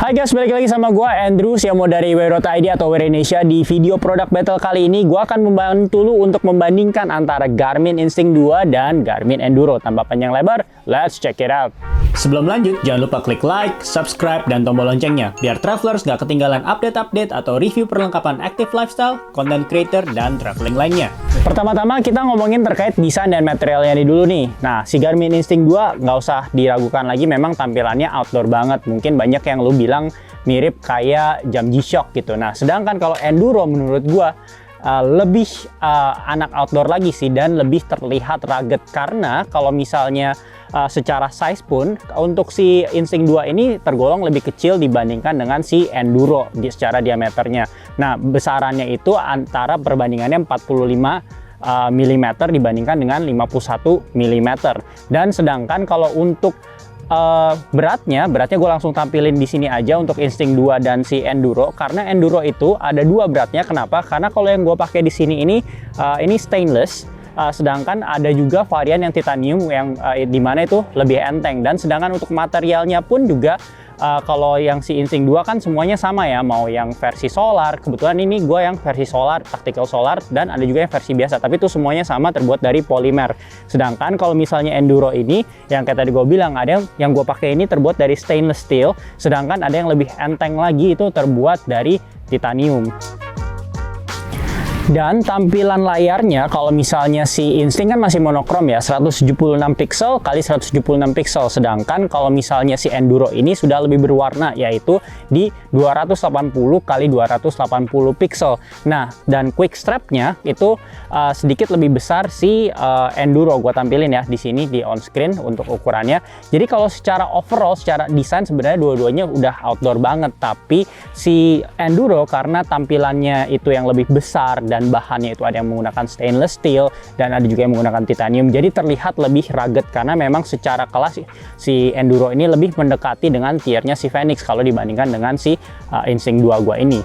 Hai guys, balik lagi sama gue Andrew, CMO dari Wear.id atau Wear Indonesia. Di video product battle kali ini, gue akan membantu lu untuk membandingkan antara Garmin Instinct 2 dan Garmin Enduro. Tanpa panjang lebar, let's check it out. Sebelum lanjut, jangan lupa klik like, subscribe, dan tombol loncengnya, biar travelers gak ketinggalan update-update atau review perlengkapan active lifestyle, content creator, dan traveling lainnya. Pertama-tama kita ngomongin terkait desain dan materialnya dulu nih. Nah, si Garmin Instinct 2 nggak usah diragukan lagi, memang tampilannya outdoor banget. Mungkin banyak yang lu bilang mirip kayak jam G-Shock gitu. Nah, sedangkan kalau Enduro menurut gua lebih anak outdoor lagi sih, dan lebih terlihat rugged. Karena kalau misalnya secara size pun untuk si Instinct 2 ini tergolong lebih kecil dibandingkan dengan si Enduro secara diameternya. Nah, besarannya itu antara perbandingannya 45 mm dibandingkan dengan 51 mm. Dan sedangkan kalau untuk beratnya gue langsung tampilin di sini aja untuk Instinct 2 dan si Enduro. Karena Enduro itu ada dua beratnya. Kenapa? Karena kalau yang gue pakai di sini ini stainless. Sedangkan ada juga varian yang titanium yang dimana itu lebih enteng. Dan sedangkan untuk materialnya pun juga kalau yang si Instinct 2 kan semuanya sama ya, mau yang versi solar, kebetulan ini gue yang versi solar, tactical solar, dan ada juga yang versi biasa, tapi itu semuanya sama terbuat dari polimer. Sedangkan kalau misalnya Enduro ini, yang kayak tadi gue bilang, ada yang gue pakai ini terbuat dari stainless steel, sedangkan ada yang lebih enteng lagi itu terbuat dari titanium. Dan tampilan layarnya kalau misalnya si Instinct kan masih monokrom ya, 176 pixel kali 176 pixel. Sedangkan kalau misalnya si Enduro ini sudah lebih berwarna, yaitu di 280 kali 280 pixel. Nah, dan quick strapnya itu sedikit lebih besar si Enduro. Gua tampilin ya di sini di on screen untuk ukurannya. Jadi kalau secara overall, secara desain sebenarnya dua-duanya udah outdoor banget. Tapi si Enduro karena tampilannya itu yang lebih besar dan bahannya itu ada yang menggunakan stainless steel dan ada juga yang menggunakan titanium, jadi terlihat lebih rugged karena memang secara kelas si Enduro ini lebih mendekati dengan tiernya si Fenix kalau dibandingkan dengan si Instinct 2 gua ini.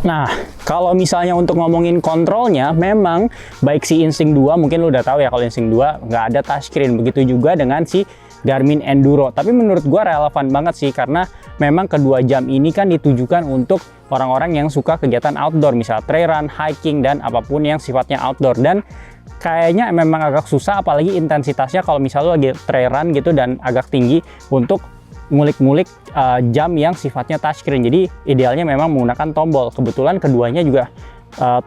Nah, kalau misalnya untuk ngomongin kontrolnya, memang baik si Instinct 2, mungkin lu udah tahu ya kalau Instinct 2 nggak ada touchscreen, begitu juga dengan si Garmin Enduro. Tapi menurut gua relevan banget sih, karena memang kedua jam ini kan ditujukan untuk orang-orang yang suka kegiatan outdoor, misal trail run, hiking, dan apapun yang sifatnya outdoor. Dan kayaknya memang agak susah, apalagi intensitasnya kalau misalnya lu lagi trail run gitu dan agak tinggi, untuk ngulik-ngulik jam yang sifatnya touchscreen. Jadi idealnya memang menggunakan tombol. Kebetulan keduanya juga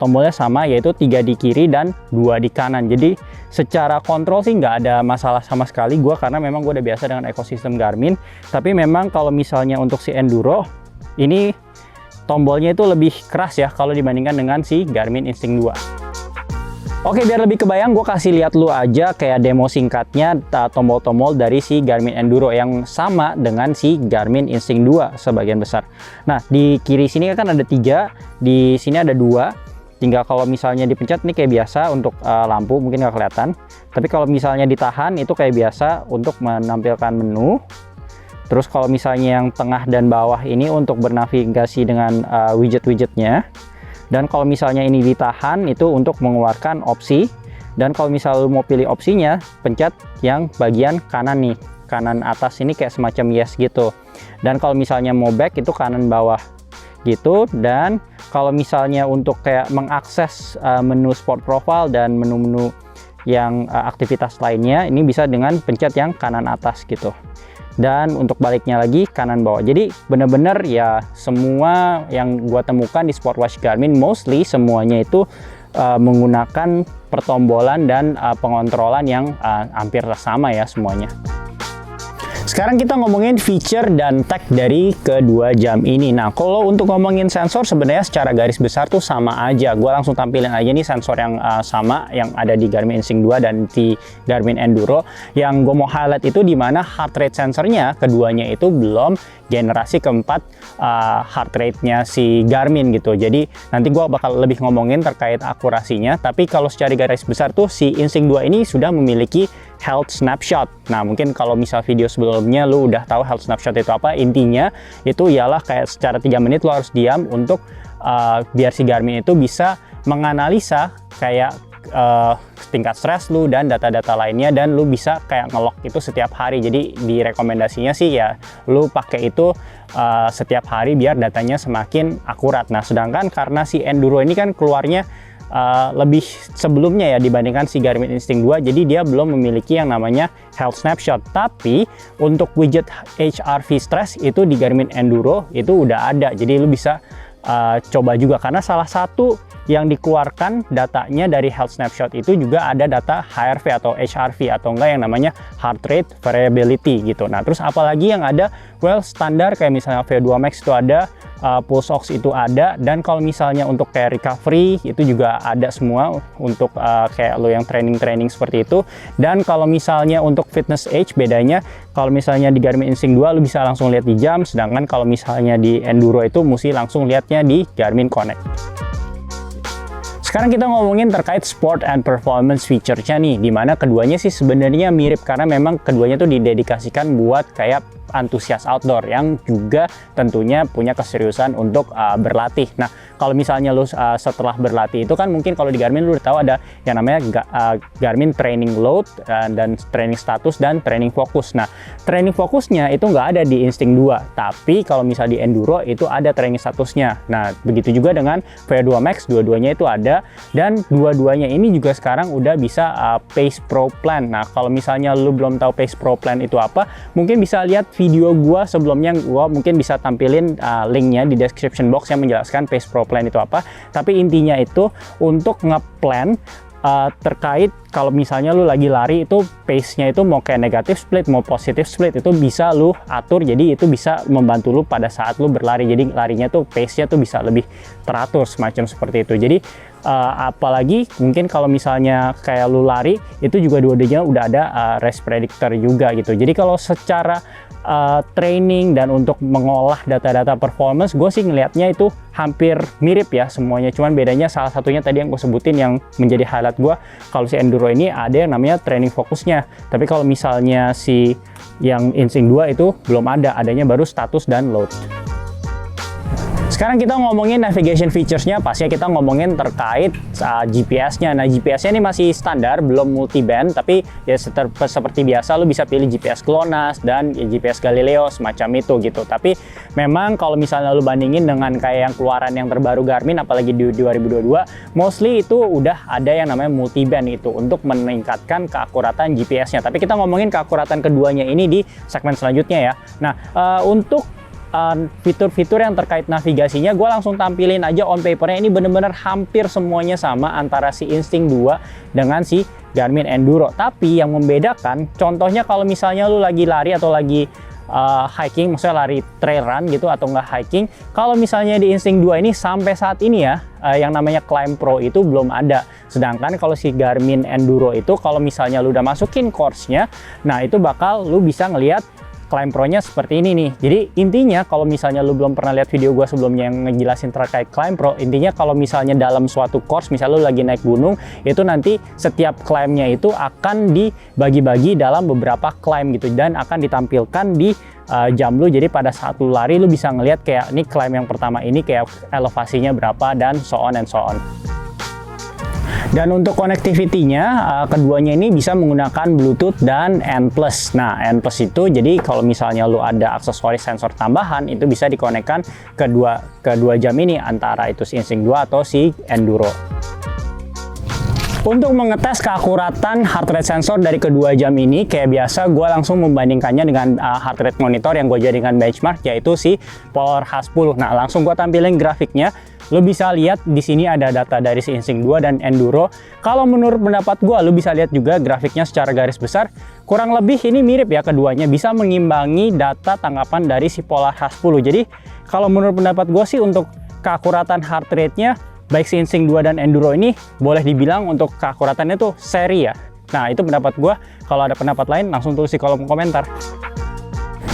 tombolnya sama, yaitu 3 di kiri dan 2 di kanan. Jadi secara kontrol sih nggak ada masalah sama sekali gua, karena memang gue udah biasa dengan ekosistem Garmin. Tapi memang kalau misalnya untuk si Enduro ini tombolnya itu lebih keras ya kalau dibandingkan dengan si Garmin Instinct 2. Oke, biar lebih kebayang, gue kasih lihat lu aja kayak demo singkatnya tombol-tombol dari si Garmin Enduro yang sama dengan si Garmin Instinct 2 sebagian besar. Nah, di kiri sini kan ada 3, di sini ada 2. Tinggal kalau misalnya dipencet nih kayak biasa untuk lampu, mungkin nggak kelihatan. Tapi kalau misalnya ditahan itu kayak biasa untuk menampilkan menu. Terus kalau misalnya yang tengah dan bawah ini untuk bernavigasi dengan widget-widgetnya. Dan kalau misalnya ini ditahan itu untuk mengeluarkan opsi. Dan kalau misalnya mau pilih opsinya, pencet yang bagian kanan nih, kanan atas ini kayak semacam yes gitu. Dan kalau misalnya mau back itu kanan bawah gitu. Dan kalau misalnya untuk kayak mengakses menu sport profile dan menu-menu yang aktivitas lainnya, ini bisa dengan pencet yang kanan atas gitu. Dan untuk baliknya lagi kanan bawah. Jadi bener-bener ya semua yang gua temukan di smartwatch Garmin mostly semuanya itu menggunakan pertombolan dan pengontrolan yang hampir sama ya semuanya. Sekarang kita ngomongin feature dan tech dari kedua jam ini. Nah, kalau untuk ngomongin sensor sebenarnya secara garis besar tuh sama aja. Gue langsung tampilin aja nih sensor yang sama yang ada di Garmin Instinct 2 dan di Garmin Enduro. Yang gue mau highlight itu dimana heart rate sensornya keduanya itu belum generasi keempat heart rate-nya si Garmin gitu. Jadi nanti gue bakal lebih ngomongin terkait akurasinya. Tapi kalau secara garis besar tuh si Instinct 2 ini sudah memiliki health snapshot. Nah, mungkin kalau misal video sebelumnya lu udah tahu health snapshot itu apa, intinya itu ialah kayak secara 3 menit lu harus diam untuk biar si Garmin itu bisa menganalisa kayak tingkat stres lu dan data-data lainnya, dan lu bisa kayak ngelok itu setiap hari. Jadi direkomendasinya sih ya lu pakai itu setiap hari biar datanya semakin akurat. Nah, sedangkan karena si Enduro ini kan keluarnya lebih sebelumnya ya dibandingkan si Garmin Instinct 2, jadi dia belum memiliki yang namanya health snapshot. Tapi untuk widget HRV stress itu di Garmin Enduro itu udah ada, jadi lu bisa coba juga, karena salah satu yang dikeluarkan datanya dari health snapshot itu juga ada data HRV atau HRV atau enggak yang namanya heart rate variability gitu. Nah, terus apalagi yang ada, well, standar kayak misalnya VO2 max itu ada, pulse ox itu ada, dan kalau misalnya untuk kayak recovery itu juga ada semua untuk kayak lo yang training seperti itu. Dan kalau misalnya untuk fitness age, bedanya kalau misalnya di Garmin Instinct 2 lo bisa langsung lihat di jam, sedangkan kalau misalnya di Enduro itu mesti langsung lihatnya di Garmin Connect. Sekarang kita ngomongin terkait sport and performance feature-nya nih, dimana keduanya sih sebenarnya mirip karena memang keduanya tuh didedikasikan buat kayak antusias outdoor yang juga tentunya punya keseriusan untuk berlatih. Nah, kalau misalnya lu setelah berlatih itu kan mungkin kalau di Garmin lu udah tahu ada yang namanya Garmin training load dan training status dan training fokus. Nah, training fokusnya itu nggak ada di Instinct 2, tapi kalau misalnya di Enduro itu ada training statusnya. Nah, begitu juga dengan VO2 max, dua-duanya itu ada, dan dua-duanya ini juga sekarang udah bisa Pace Pro Plan. Nah, kalau misalnya lu belum tahu Pace Pro Plan itu apa, mungkin bisa lihat video gua sebelumnya, gua mungkin bisa tampilin linknya di description box yang menjelaskan Pace Pro Plan itu apa. Tapi intinya itu untuk ngeplan terkait kalau misalnya lu lagi lari itu pace-nya itu mau kayak negatif split, mau positif split, itu bisa lu atur, jadi itu bisa membantu lu pada saat lu berlari. Jadi larinya tuh pace-nya tuh bisa lebih teratur semacam seperti itu. Jadi apalagi mungkin kalau misalnya kayak lu lari itu juga dua-duanya udah ada race predictor juga gitu. Jadi kalau secara training dan untuk mengolah data-data performance, gue sih ngelihatnya itu hampir mirip ya semuanya, cuman bedanya salah satunya tadi yang gue sebutin yang menjadi highlight gue, kalau si Enduro ini ada yang namanya training fokusnya, tapi kalau misalnya si yang Instinct 2 itu belum ada, adanya baru status dan load. Sekarang kita ngomongin navigation features-nya, pastinya kita ngomongin terkait GPS-nya. Nah, GPS-nya ini masih standar, belum multi-band, tapi ya seperti biasa lu bisa pilih GPS GLONASS dan GPS Galileo semacam itu gitu. Tapi memang kalau misalnya lu bandingin dengan kayak yang keluaran yang terbaru Garmin, apalagi di 2022, mostly itu udah ada yang namanya multi-band itu untuk meningkatkan keakuratan GPS-nya. Tapi kita ngomongin keakuratan keduanya ini di segmen selanjutnya ya. Nah, untuk fitur-fitur yang terkait navigasinya gue langsung tampilin aja on papernya. Ini bener-bener hampir semuanya sama antara si Instinct 2 dengan si Garmin Enduro, tapi yang membedakan contohnya kalau misalnya lu lagi lari atau lagi hiking, maksudnya lari trail run gitu atau enggak hiking, kalau misalnya di Instinct 2 ini sampai saat ini ya yang namanya Climb Pro itu belum ada. Sedangkan kalau si Garmin Enduro itu kalau misalnya lu udah masukin course-nya, nah itu bakal lu bisa ngelihat Climb Pro-nya seperti ini nih. Jadi intinya kalau misalnya lu belum pernah lihat video gue sebelumnya yang ngejelasin terkait Climb Pro, intinya kalau misalnya dalam suatu course, misalnya lu lagi naik gunung, itu nanti setiap climb-nya itu akan dibagi-bagi dalam beberapa climb gitu, dan akan ditampilkan di jam lu. Jadi pada saat lu lari lu bisa ngelihat kayak ini climb yang pertama ini kayak elevasinya berapa dan so on and so on. Dan untuk connectivity-nya, keduanya ini bisa menggunakan Bluetooth dan N+. Nah, N+ itu jadi kalau misalnya lu ada aksesoris sensor tambahan, itu bisa dikonekkan kedua jam ini, antara itu si Instinct 2 atau si Enduro. Untuk mengetes keakuratan heart rate sensor dari kedua jam ini, kayak biasa gue langsung membandingkannya dengan heart rate monitor yang gue jadikan benchmark, yaitu si Polar H10. Nah, langsung gue tampilin grafiknya. Lo bisa lihat di sini ada data dari si Instinct 2 dan Enduro. Kalau menurut pendapat gue, lo bisa lihat juga grafiknya secara garis besar. Kurang lebih ini mirip ya, keduanya bisa mengimbangi data tanggapan dari si Polar H10. Jadi kalau menurut pendapat gue sih untuk keakuratan heart rate-nya, baik si Instinct 2 dan Enduro ini boleh dibilang untuk keakuratannya tuh seri ya. Nah, itu pendapat gue. Kalau ada pendapat lain langsung tulis di kolom komentar.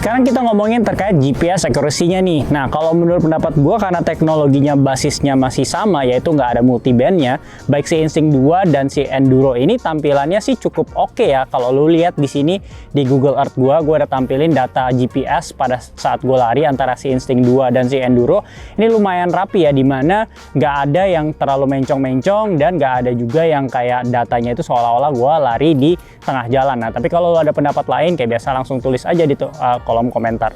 Sekarang kita ngomongin terkait GPS accuracy-nya nih. Nah, kalau menurut pendapat gue, karena teknologinya basisnya masih sama, yaitu nggak ada multiband-nya, baik si Instinct 2 dan si Enduro ini tampilannya sih cukup oke ya. Kalau lu lihat di sini di Google Earth gue udah tampilin data GPS pada saat gue lari antara si Instinct 2 dan si Enduro. Ini lumayan rapi ya, dimana nggak ada yang terlalu mencong-mencong dan nggak ada juga yang kayak datanya itu seolah-olah gue lari di tengah jalan. Nah, tapi kalau lu ada pendapat lain, kayak biasa langsung tulis aja di kolom komentar.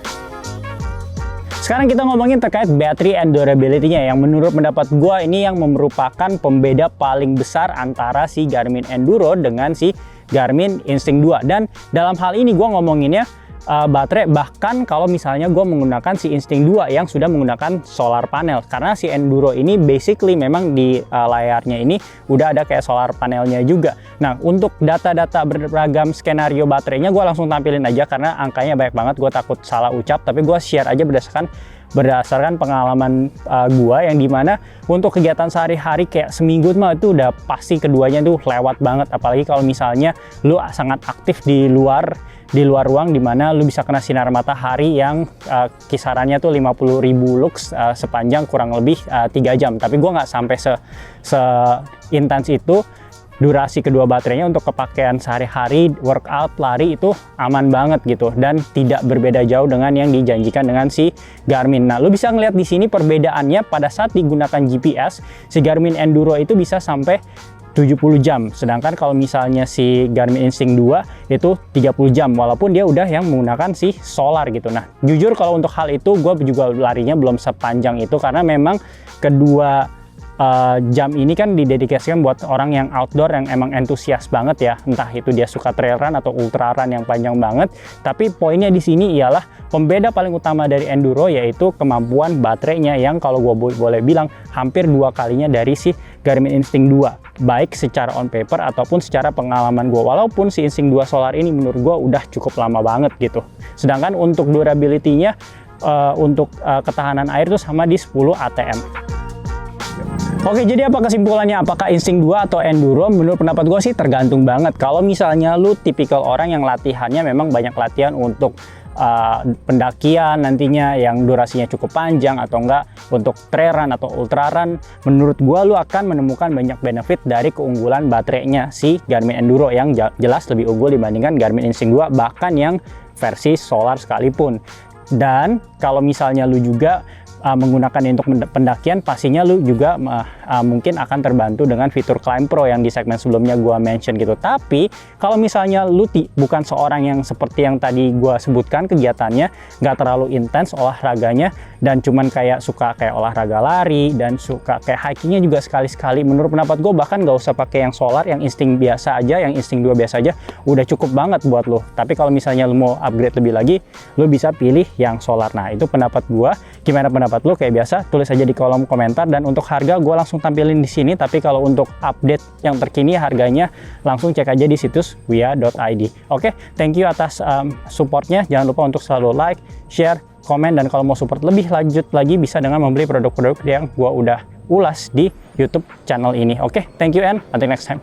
Sekarang kita ngomongin terkait battery and durability-nya, yang menurut pendapat gue ini yang merupakan pembeda paling besar antara si Garmin Enduro dengan si Garmin Instinct 2. Dan dalam hal ini gue ngomonginnya baterai, bahkan kalau misalnya gue menggunakan si Instinct 2 yang sudah menggunakan solar panel, karena si Enduro ini basically memang di layarnya ini udah ada kayak solar panelnya juga. Nah, untuk data-data beragam skenario baterainya gue langsung tampilin aja karena angkanya banyak banget, gue takut salah ucap, tapi gue share aja berdasarkan pengalaman gue, yang dimana untuk kegiatan sehari-hari kayak seminggu mah itu udah pasti keduanya tuh lewat banget. Apalagi kalau misalnya lu sangat aktif di luar ruang, dimana lu bisa kena sinar matahari yang kisarannya tuh 50.000 lux sepanjang kurang lebih 3 jam. Tapi gue nggak sampai se-intens itu. Durasi kedua baterainya untuk kepakean sehari-hari, workout, lari itu aman banget gitu, dan tidak berbeda jauh dengan yang dijanjikan dengan si Garmin. Nah, lu bisa ngeliat di sini perbedaannya pada saat digunakan GPS, si Garmin Enduro itu bisa sampai 70 jam, sedangkan kalau misalnya si Garmin Instinct 2 itu 30 jam, walaupun dia udah yang menggunakan si solar gitu. Nah, jujur kalau untuk hal itu gue juga larinya belum sepanjang itu, karena memang kedua jam ini kan didedikasikan buat orang yang outdoor, yang emang entusias banget ya, entah itu dia suka trail run atau ultra run yang panjang banget. Tapi poinnya di sini ialah pembeda paling utama dari Enduro, yaitu kemampuan baterainya, yang kalau gue boleh bilang hampir 2 kalinya dari si Garmin Instinct 2, baik secara on paper ataupun secara pengalaman gue. Walaupun si Instinct 2 Solar ini menurut gue udah cukup lama banget gitu, sedangkan untuk durability-nya untuk ketahanan air itu sama di 10 ATM. Oke, jadi apa kesimpulannya? Apakah Instinct 2 atau Enduro? Menurut pendapat gue sih tergantung banget. Kalau misalnya lu tipikal orang yang latihannya memang banyak latihan untuk pendakian nantinya yang durasinya cukup panjang, atau enggak untuk trail run atau ultra run, menurut gue lu akan menemukan banyak benefit dari keunggulan baterainya si Garmin Enduro, yang jelas lebih unggul dibandingkan Garmin Instinct 2, bahkan yang versi solar sekalipun. Dan kalau misalnya lu juga menggunakan untuk pendakian, pastinya lu juga mungkin akan terbantu dengan fitur Climb Pro yang di segmen sebelumnya gua mention gitu. Tapi kalau misalnya lu bukan seorang yang seperti yang tadi gua sebutkan, kegiatannya nggak terlalu intens olahraganya, dan cuman kayak suka kayak olahraga lari dan suka kayak hikingnya juga sekali-sekali, menurut pendapat gue bahkan nggak usah pakai yang solar, yang Instinct biasa aja, yang Instinct 2 biasa aja udah cukup banget buat lo. Tapi kalau misalnya lo mau upgrade lebih lagi, lo bisa pilih yang solar. Nah, itu pendapat gue. Gimana pendapat lo? Kayak biasa tulis aja di kolom komentar, dan untuk harga gue langsung tampilin di sini. Tapi kalau untuk update yang terkini harganya, langsung cek aja di situs wia.id. Oke, thank you atas supportnya. Jangan lupa untuk selalu like, share, komen, dan kalau mau support lebih lanjut lagi bisa dengan membeli produk-produk yang gua udah ulas di YouTube channel ini. Oke, thank you and until next time.